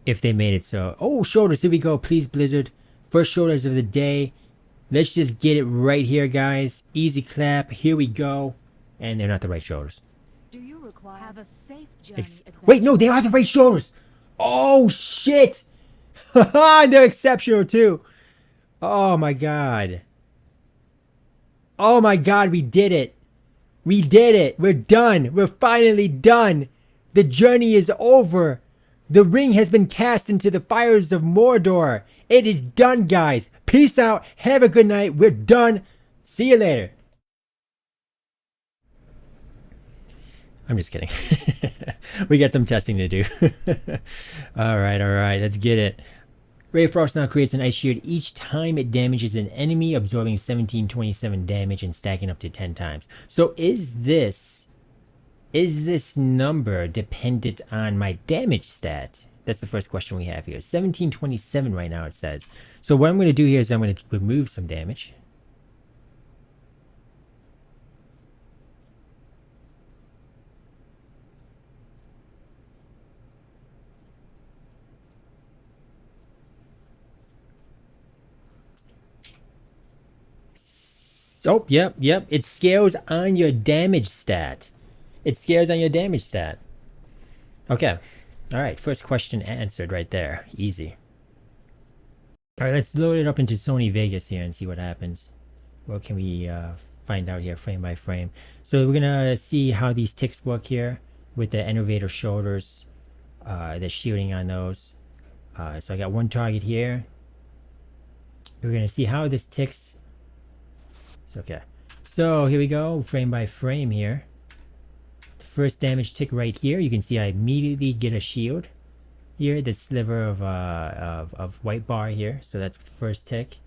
if they made it so. Oh, shoulders, here we go. Please, Blizzard. First shoulders of the day. Let's just get it right here, guys. Easy clap. Here we go. And they're not the right shoulders. Do you require have a safe journey? Wait, no, they are the right shoulders. Oh, shit. They're exceptional, too. Oh, my God. Oh, my God, we did it. We did it. We're done. We're finally done. The journey is over. The ring has been cast into the fires of Mordor. It is done, guys. Peace out. Have a good night. We're done. See you later. I'm just kidding. We got some testing to do. All right. Let's get it. Ray Frost now creates an ice shield each time it damages an enemy, absorbing 1727 damage and stacking up to 10 times. So is this number dependent on my damage stat? That's the first question we have here. 1727 right now, it says. So what I'm going to do here is I'm going to remove some damage. Oh, yep. It scales on your damage stat. It scales on your damage stat. Okay. All right. First question answered right there. Easy. All right. Let's load it up into Sony Vegas here and see what happens. What can we find out here frame by frame? So we're going to see how these ticks work here with the innovator shoulders. The shielding on those. So I got one target here. We're going to see how this ticks. Okay, so here we go, frame by frame here. The first damage tick right here, you can see I immediately get a shield here, the sliver of white bar here. So that's the first tick.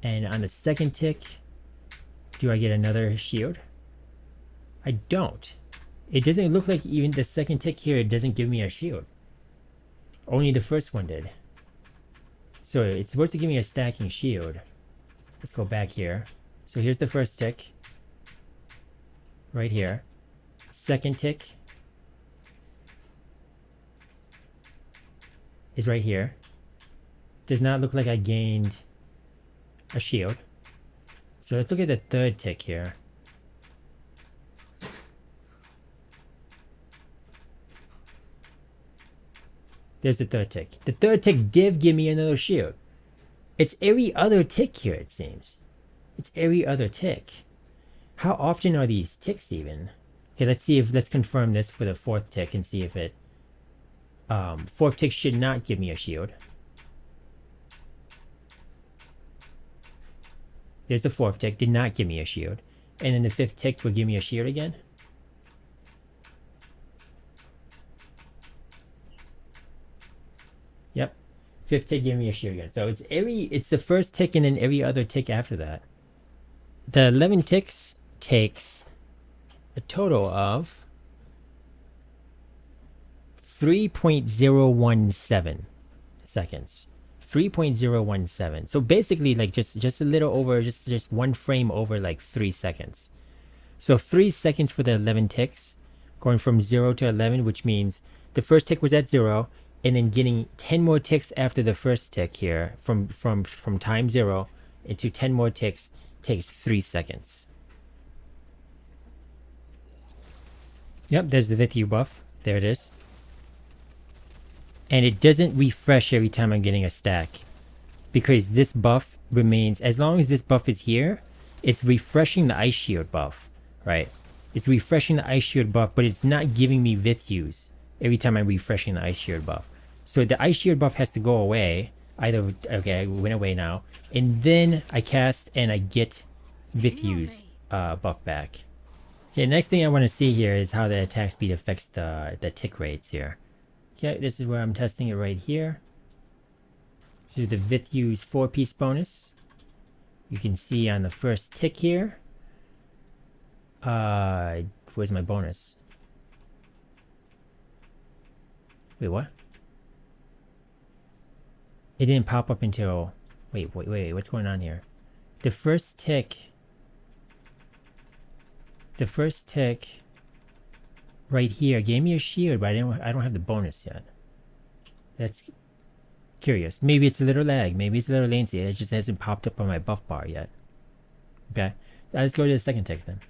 And on the second tick, do I get another shield? I don't. It doesn't look like even the second tick here, it doesn't give me a shield. Only the first one did. So it's supposed to give me a stacking shield. Let's go back here. So here's the first tick. Right here. Second tick is right here. Does not look like I gained a shield. So let's look at the third tick here. There's the third tick. The third tick did give me another shield. It's every other tick here, it seems. It's every other tick. How often are these ticks even? Okay, let's confirm this for the fourth tick and see if it... fourth tick should not give me a shield. There's the fourth tick, did not give me a shield. And then the fifth tick will give me a shield again. Yep. Fifth tick gave me a shield again. So it's the first tick and then every other tick after that. The 11 ticks takes a total of 3.017 seconds. 3.017. So basically like just a little over, just one frame over like 3 seconds. So 3 seconds for the 11 ticks, going from 0 to 11, which means the first tick was at 0. And then getting 10 more ticks after the first tick here from time 0 into 10 more ticks takes 3 seconds. Yep, there's the Vithu buff. There it is. And it doesn't refresh every time I'm getting a stack. Because this buff remains, as long as this buff is here, it's refreshing the Ice Shield buff, right? It's refreshing the Ice Shield buff, but it's not giving me Vithus every time I'm refreshing the Ice Shield buff. So the Ice Shield buff has to go away. Either, okay, it went away now. And then I cast and I get Vithus buff back. Okay, next thing I want to see here is how the attack speed affects the tick rates here. Okay, this is where I'm testing it right here. So the Vithus 4-piece bonus. You can see on the first tick here. Where's my bonus? Wait, what? It didn't pop up until... Wait, what's going on here? The first tick right here gave me a shield, but I don't have the bonus yet. That's curious. Maybe it's a little lag. Maybe it's a little latency. It just hasn't popped up on my buff bar yet. Okay. Let's go to the second tick then.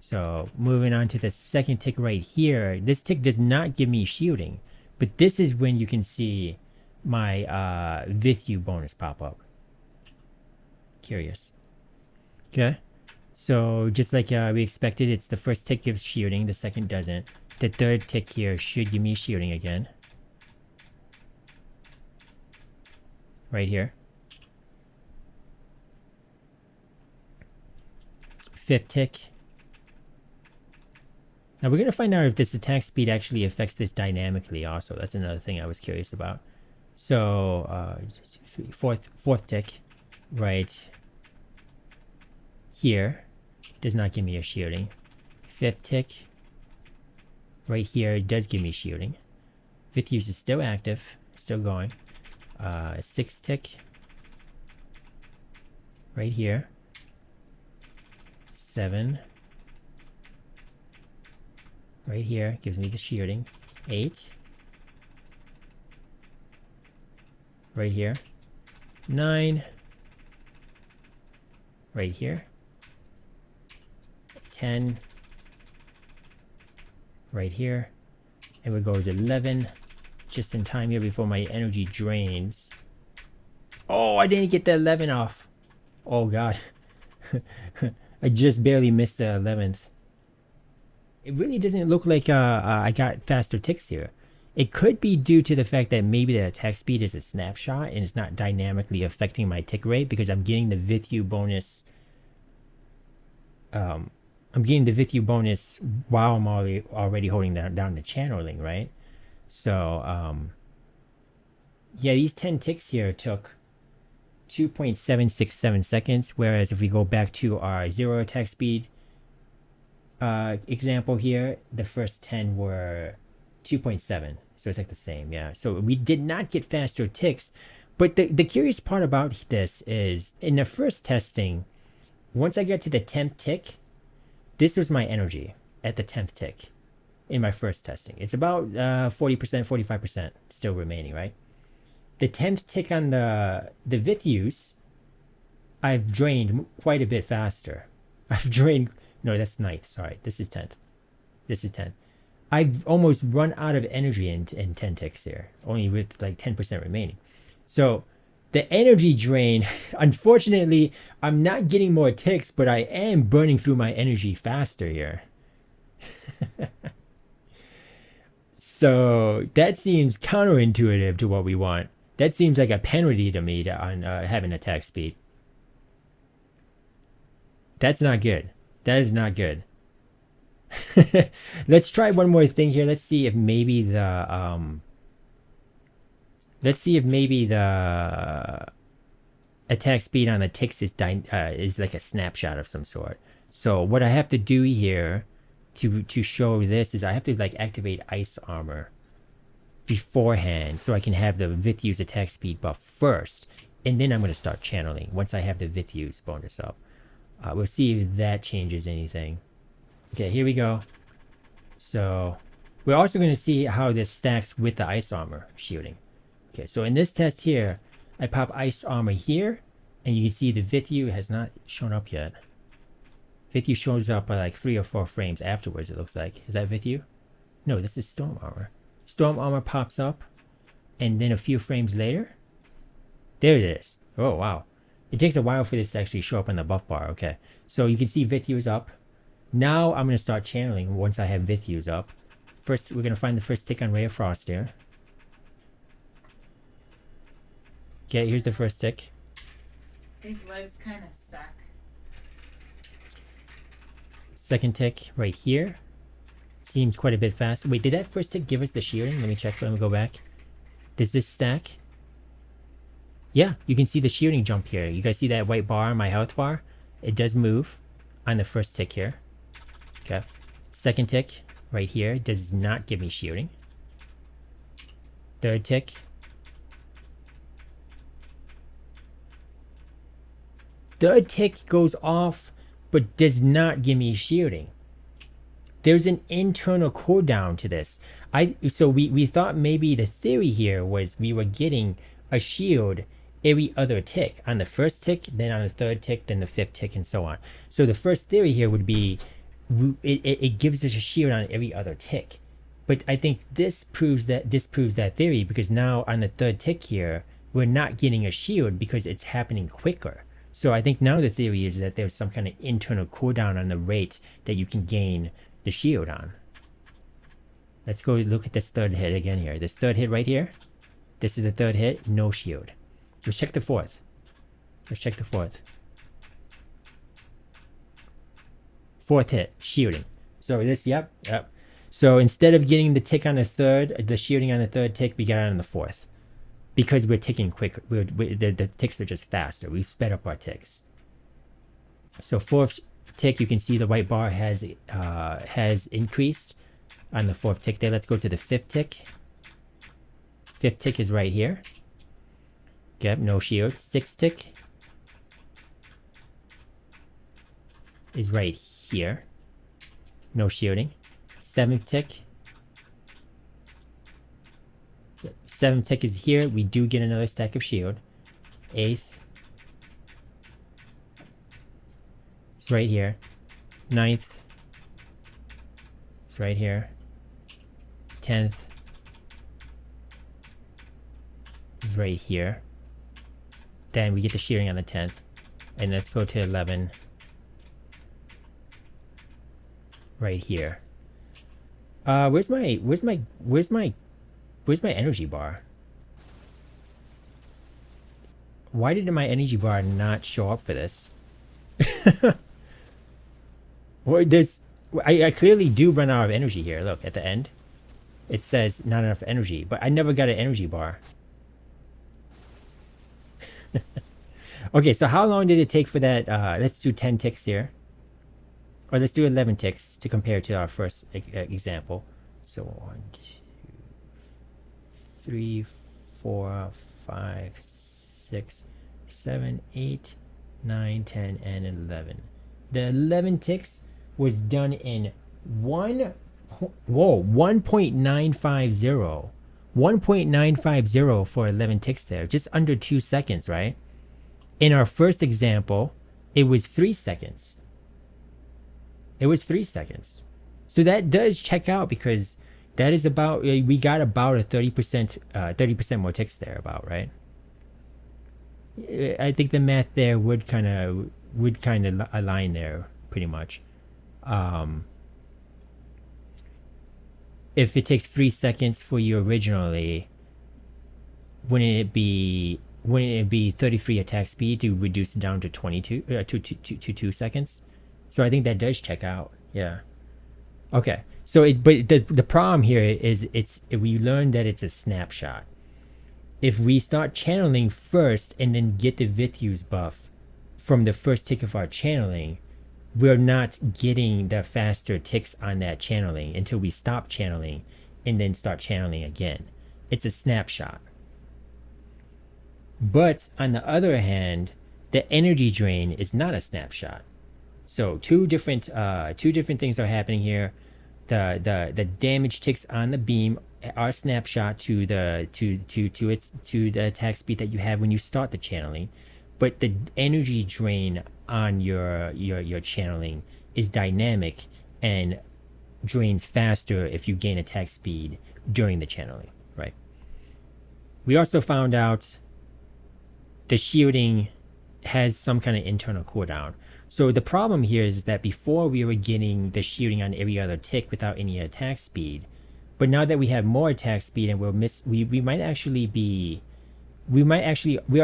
So moving on to the second tick right here. This tick does not give me shielding. But this is when you can see my Vithu bonus pop up. Curious. Okay. So just like we expected, it's the first tick gives shielding, the second doesn't. The third tick here should give me shielding again. Right here. Fifth tick. Now we're going to find out if this attack speed actually affects this dynamically also. That's another thing I was curious about. So fourth tick right here does not give me a shielding. Fifth tick right here does give me shielding. Fifth use is still active, still going. Sixth tick right here. 7 right here gives me the shielding. 8 right here. 9 right here. 10 right here. And we go to 11 just in time here before my energy drains. Oh, I didn't get the 11 off. Oh god. I just barely missed the 11th. It really doesn't look like I got faster ticks here. It could be due to the fact that maybe the attack speed is a snapshot and it's not dynamically affecting my tick rate because I'm getting the Vithu bonus. I'm getting the Vithu bonus while I'm already holding down the channeling, right? So yeah, these 10 ticks here took 2.767 seconds, whereas if we go back to our 0 attack speed example here, the first 10 were 2.7, so it's like the same. Yeah, so we did not get faster ticks, but the curious part about this is in the first testing, once I get to the 10th tick, this was my energy at the 10th tick in my first testing. It's about 40%, 45% still remaining, right? The 10th tick on the Vithus, I've drained quite a bit faster. I've drained, no, that's 9th, sorry. This is 10th. This is 10th. I've almost run out of energy in 10 ticks here, only with like 10% remaining. So the energy drain, unfortunately, I'm not getting more ticks, but I am burning through my energy faster here. So that seems counterintuitive to what we want. That seems like a penalty to me on having attack speed. That's not good. That is not good. Let's try one more thing here. Let's see if maybe the attack speed on the ticks is like a snapshot of some sort. So what I have to do here to show this is I have to like activate ice armor beforehand so I can have the Vithus attack speed buff first, and then I'm going to start channeling once I have the Vithus bonus up. We'll see if that changes anything. Okay, here we go. So we're also going to see how this stacks with the ice armor shielding. Okay, so in this test here, I pop ice armor here, and you can see the Vithu has not shown up yet. Vithu shows up by like 3 or 4 frames afterwards, it looks like. Is that Vithu? No, this is storm armor. Storm armor pops up, and then a few frames later, there it is. Oh, wow. It takes a while for this to actually show up on the buff bar. Okay, so you can see Vithu is up. Now I'm going to start channeling once I have Vithus up. First, we're going to find the first tick on Ray of Frost here. Okay, here's the first tick. These legs kind of suck. Second tick right here. Seems quite a bit fast. Wait, did that first tick give us the shielding? Let me check. Let me go back. Does this stack? Yeah, you can see the shielding jump here. You guys see that white bar on my health bar? It does move on the first tick here. Okay. Second tick right here does not give me shielding. Third tick. Third tick goes off but does not give me shielding. There's an internal cooldown to this. So we thought maybe the theory here was we were getting a shield every other tick. On the first tick, then on the third tick, then the fifth tick, and so on. So the first theory here would be it gives us a shield on every other tick. But I think this disproves that theory, because now on the third tick here, we're not getting a shield because it's happening quicker. So I think now the theory is that there's some kind of internal cooldown on the rate that you can gain the shield on. Let's go look at this third hit again here. This third hit right here. This is the third hit, no shield. Let's check the fourth. Let's check the fourth. Fourth hit, shielding. So this, yep. So instead of getting the tick on the third, the shielding on the third tick, we got it on the fourth. Because we're ticking quicker. The ticks are just faster. We sped up our ticks. So fourth tick, you can see the white bar has increased on the fourth tick there. Let's go to the fifth tick. Fifth tick is right here. Yep, no shield. Sixth tick is right here. No shielding. Seventh tick. Seventh tick is here. We do get another stack of shield. Eighth. It's right here. Ninth. It's right here. 10th. It's right here. Then we get the shielding on the 10th. And let's go to 11. Right here. Where's my energy bar? Why did my energy bar not show up for this? Well, I clearly do run out of energy here. Look, at the end. It says not enough energy, but I never got an energy bar. Okay, so how long did it take for that? Let's do 10 ticks here. Or let's do 11 ticks to compare to our first example. So 1, 2, 3, 4, 5, 6, 7, 8, 9, 10, and 11. The 11 ticks was done in 1.950. 1.950 for 11 ticks there. Just under 2 seconds, right? In our first example, it was 3 seconds. It was 3 seconds. So that does check out, because that is about, we got about a 30% more ticks there about, right? I think the math there would kind of align there pretty much. If it takes 3 seconds for you originally, wouldn't it be 33 attack speed to reduce it down to 22 to 2 seconds? So I think that does check out. Yeah. Okay. So but the problem here is we learned that it's a snapshot. If we start channeling first and then get the Vithus buff from the first tick of our channeling, we're not getting the faster ticks on that channeling until we stop channeling and then start channeling again. It's a snapshot. But on the other hand, the energy drain is not a snapshot. So two different things are happening here. The damage ticks on the beam are snapshot to the attack speed that you have when you start the channeling, but the energy drain on your channeling is dynamic and drains faster if you gain attack speed during the channeling, right? We also found out the shielding has some kind of internal cooldown. So the problem here is that before we were getting the shielding on every other tick without any attack speed, but now that we have more attack speed and we are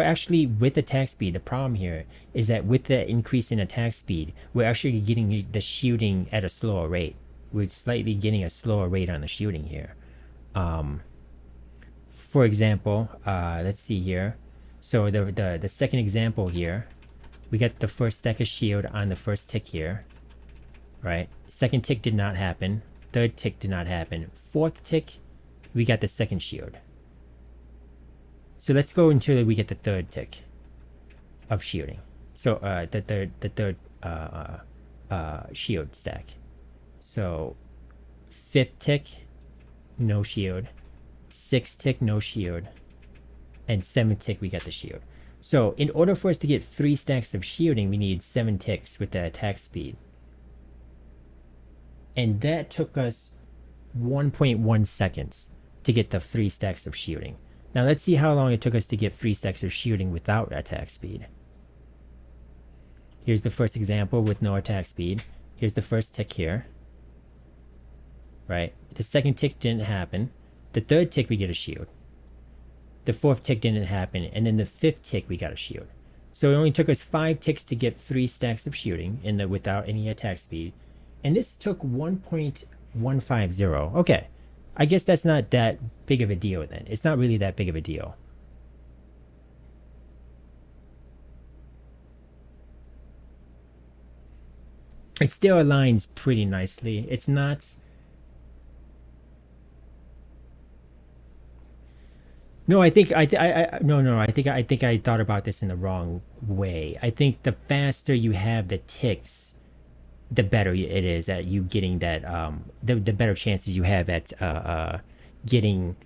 actually with attack speed. The problem here is that with the increase in attack speed, we're actually getting the shielding at a slower rate. We're slightly getting a slower rate on the shielding here. For example, let's see here. So the second example here, we got the first stack of shield on the first tick here, right? Second tick did not happen. Third tick did not happen. Fourth tick, we got the second shield. So let's go until we get the third tick of shielding. So the third shield stack. So fifth tick, no shield. 6 tick, no shield. And 7 tick, we got the shield. So in order for us to get 3 stacks of shielding, we need 7 ticks with the attack speed. And that took us 1.1 seconds to get the 3 stacks of shielding. Now let's see how long it took us to get 3 stacks of shielding without attack speed. Here's the first example with no attack speed. Here's the first tick here. Right? The second tick didn't happen. The third tick we get a shield. The fourth tick didn't happen, and then the fifth tick we got a shield. So it only took us 5 ticks to get 3 stacks of shielding without any attack speed. And this took 1.150. Okay. I guess that's not that big of a deal then. It's not really that big of a deal. It still aligns pretty nicely. It's not... No, I think I think I thought about this in the wrong way. I think the faster you have the ticks, the better it is at you getting that the better chances you have at getting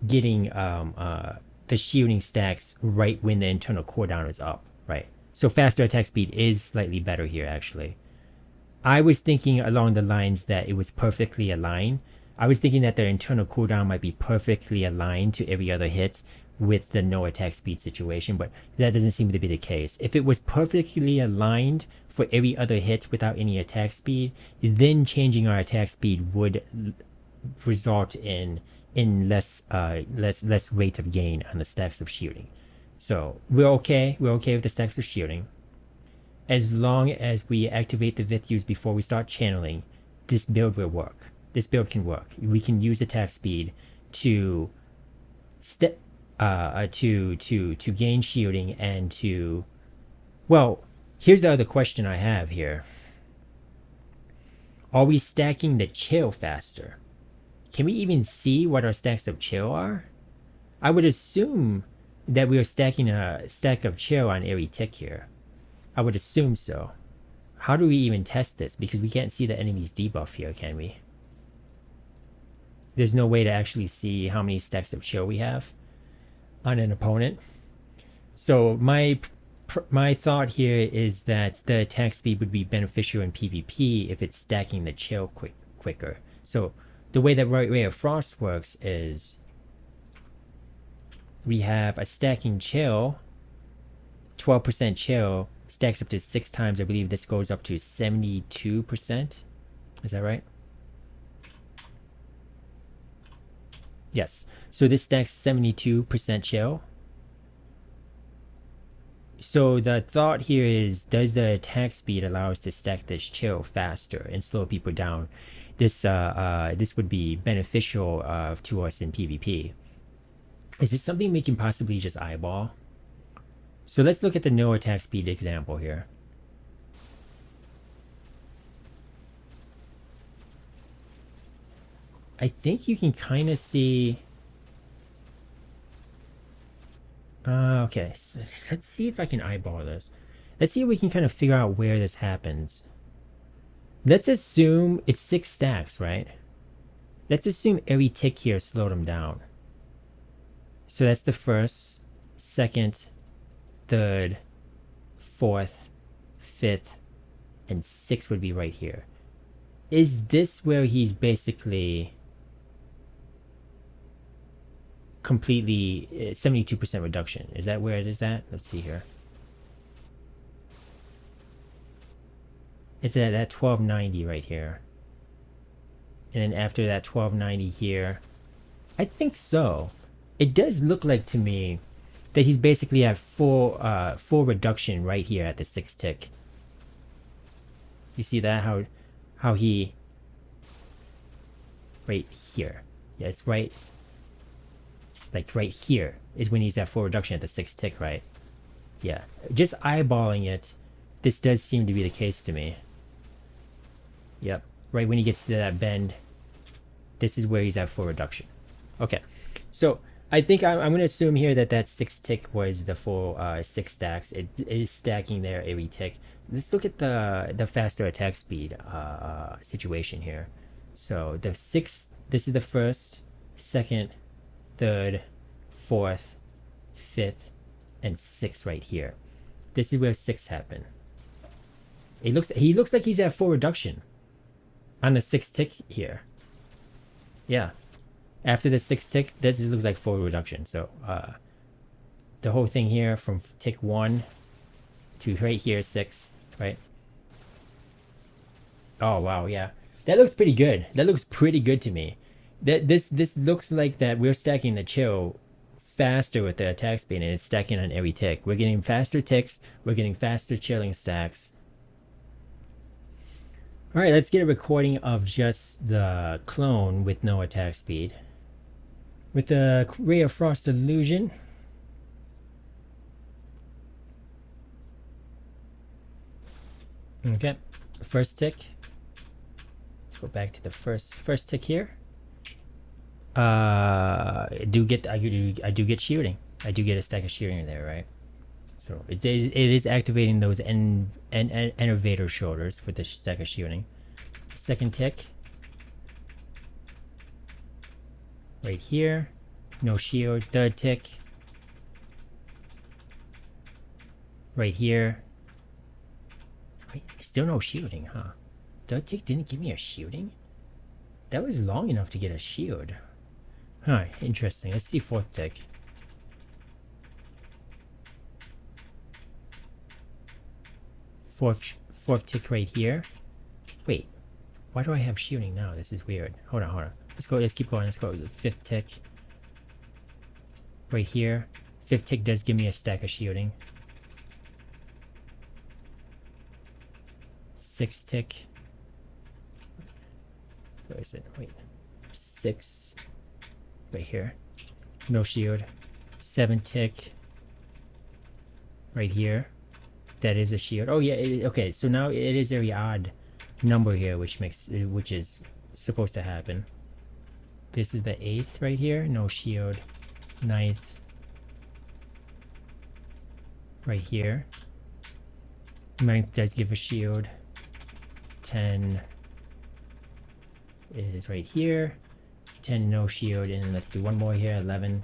the shielding stacks right when the internal cooldown is up, right? So faster attack speed is slightly better here actually. I was thinking along the lines that it was perfectly aligned. I was thinking that their internal cooldown might be perfectly aligned to every other hit with the no attack speed situation, but that doesn't seem to be the case. If it was perfectly aligned for every other hit without any attack speed, then changing our attack speed would result in less rate of gain on the stacks of shielding. So we're okay with the stacks of shielding. As long as we activate the Vithus before we start channeling, this build will work. This build can work. We can use attack speed to gain shielding and to... Well, here's the other question I have here. Are we stacking the chill faster? Can we even see what our stacks of chill are? I would assume that we are stacking a stack of chill on every tick here. I would assume so. How do we even test this? Because we can't see the enemy's debuff here, can we? There's no way to actually see how many stacks of chill we have on an opponent. So my thought here is that the attack speed would be beneficial in PvP if it's stacking the chill quicker. So the way that Ray of Frost works is we have a stacking chill, 12% chill, stacks up to 6 times. I believe this goes up to 72%. Is that right? Yes. So this stacks 72% chill. So the thought here is, does the attack speed allow us to stack this chill faster and slow people down? This would be beneficial to us in PvP. Is this something we can possibly just eyeball? So let's look at the no attack speed example here. I think you can kind of see... okay, so let's see if I can eyeball this. Let's see if we can kind of figure out where this happens. Let's assume it's 6 stacks, right? Let's assume every tick here slowed them down. So that's the first, second, third, fourth, fifth, and sixth would be right here. Is this where he's basically completely 72% reduction? Is that where it is at? Let's see here. It's at that 1290 right here. And then after that 1290 here, I think so. It does look like to me that he's basically at full reduction right here at the 6 tick. You see that? How he... right here. Yeah, it's right... like right here is when he's at full reduction at the 6 tick, right? Yeah. Just eyeballing it, this does seem to be the case to me. Yep. Right when he gets to that bend, this is where he's at full reduction. Okay. So I think I'm going to assume here that that 6 tick was the full 6 stacks. It is stacking there every tick. Let's look at the faster attack speed situation here. So the 6, this is the first, second, third, fourth, fifth, and sixth right here. This is where 6 happened. He looks like he's at full reduction on the 6th tick here. Yeah. After the 6th tick, this looks like full reduction. So the whole thing here from tick 1 to right here 6, right? Oh wow, yeah. That looks pretty good. That looks pretty good to me. This looks like that we're stacking the chill faster with the attack speed, and it's stacking on every tick. We're getting faster ticks, we're getting faster chilling stacks. Alright, let's get a recording of just the clone with no attack speed. With the Ray of Frost illusion. Okay, first tick. Let's go back to the first tick here. I do get shielding. I do get a stack of shielding there, right? So it is activating those innovator shoulders for the stack of shielding. Second tick. Right here. No shield. Third tick. Right here. Wait, still no shielding, huh? Third tick didn't give me a shielding? That was long enough to get a shield. Huh, interesting. Let's see fourth tick. Fourth tick right here. Wait, why do I have shielding now? This is weird. Hold on. Let's keep going. Let's go. Fifth tick. Right here. Fifth tick does give me a stack of shielding. Sixth tick. Where is it? Wait. 6. Right here. No shield. 7 tick. Right here. That is a shield. Oh yeah, okay, so now it is a very odd number here, which is supposed to happen. This is the 8th right here. No shield. 9th. Right here. 9th does give a shield. 10 is right here. 10 no shield, and let's do one more here. 11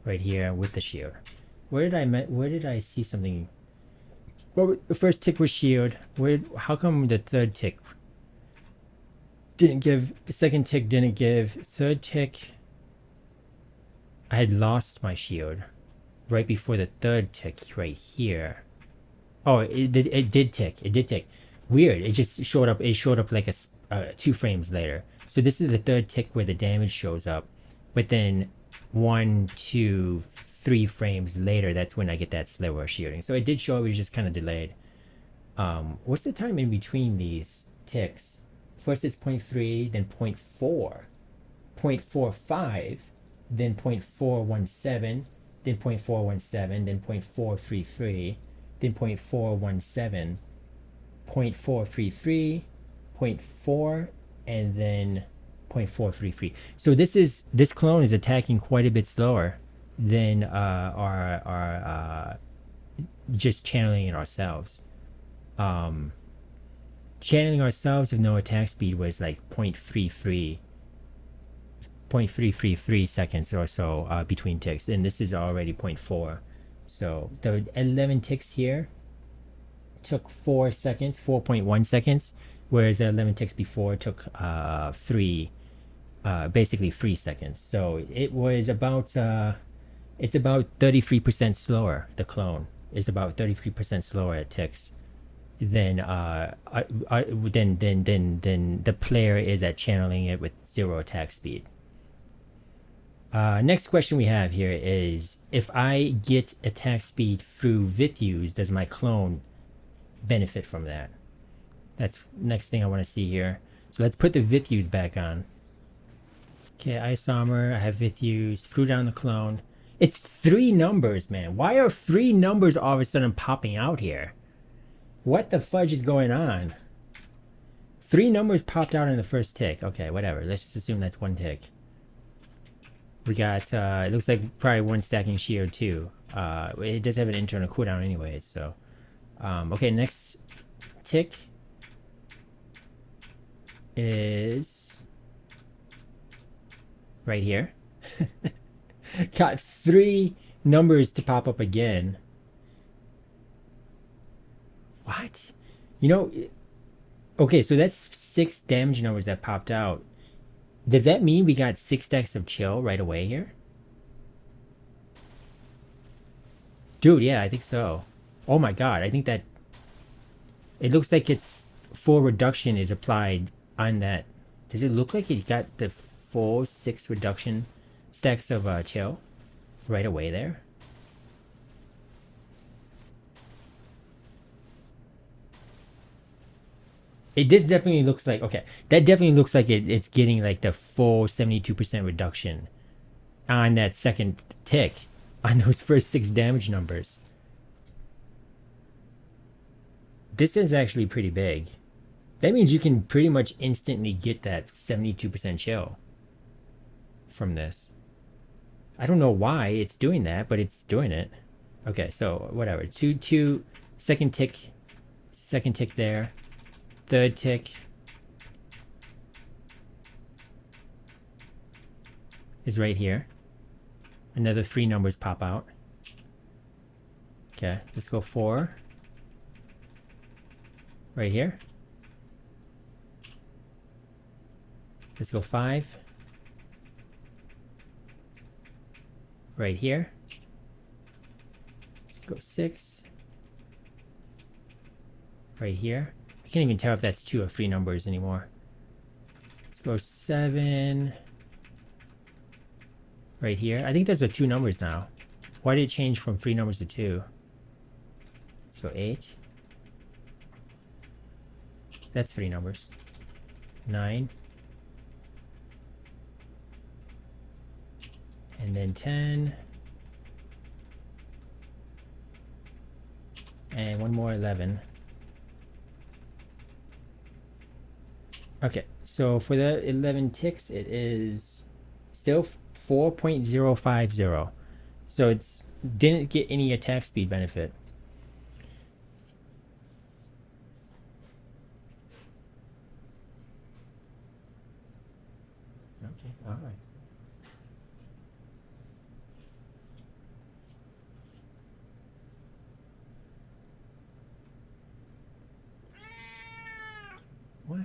right here with the shield. Where did I see something? Well, the first tick was shield. How come the third tick didn't give? The second tick didn't give. Third tick, I had lost my shield right before the third tick right here. Oh, it did tick. It did tick. Weird. It just showed up. It showed up like 2 frames later. So this is the third tick where the damage shows up, but then 1, 2, 3 frames later, that's when I get that slower shielding. So it did show up. It was just kind of delayed. What's the time in between these ticks? First it's 0.3, then 0.4, 0.45, then 0.417, then 0.417, then 0.433, then 0.417, 0.433, 0.4, and then 0.433. So this clone is attacking quite a bit slower than our just channeling it ourselves. Channeling ourselves with no attack speed was like 0.333 seconds or so between ticks, and this is already 0.4. So the 11 ticks here took 4 seconds, 4.1 seconds, whereas the 11 ticks before took basically 3 seconds. So it was about it's about 33% slower. The clone is about 33% slower at ticks than the player is at channeling it with 0 attack speed. Next question we have here is, if I get attack speed through Vithus, does my clone benefit from that? That's next thing I want to see here. So let's put the Vithus back on. Okay, Ice Armor, I have Vithus, threw down the clone. It's 3 numbers, man. Why are 3 numbers all of a sudden popping out here? What the fudge is going on? 3 numbers popped out in the first tick. Okay, whatever. Let's just assume that's 1 tick. We got, it looks like probably 1 stacking shield too. It does have an internal cooldown anyways, so. Okay, next tick. is right here. Got 3 numbers to pop up again. What? You know, okay, so that's 6 damage numbers that popped out. Does that mean we got 6 stacks of chill right away here? Dude, yeah, I think so. Oh my god, I think that... It looks like it's full reduction is applied on that. Does it look like it got the full 6 reduction stacks of chill right away there? It this definitely looks like, okay, that definitely looks like it's getting like the full 72% reduction on that second tick on those first 6 damage numbers. This is actually pretty big. That means you can pretty much instantly get that 72% chill from this. I don't know why it's doing that, but it's doing it. Okay, so whatever. 2 second tick there. Third tick is right here. Another 3 numbers pop out. Okay, let's go 4. Right here. Let's go 5. Right here. Let's go 6. Right here. I can't even tell if that's 2 or 3 numbers anymore. Let's go 7. Right here. I think those are 2 numbers now. Why did it change from 3 numbers to 2? Let's go 8. That's 3 numbers. 9. And then 10. And one more 11. Okay, so for the 11 ticks, it is still 4.050. So it's didn't get any attack speed benefit. Okay, all right. What?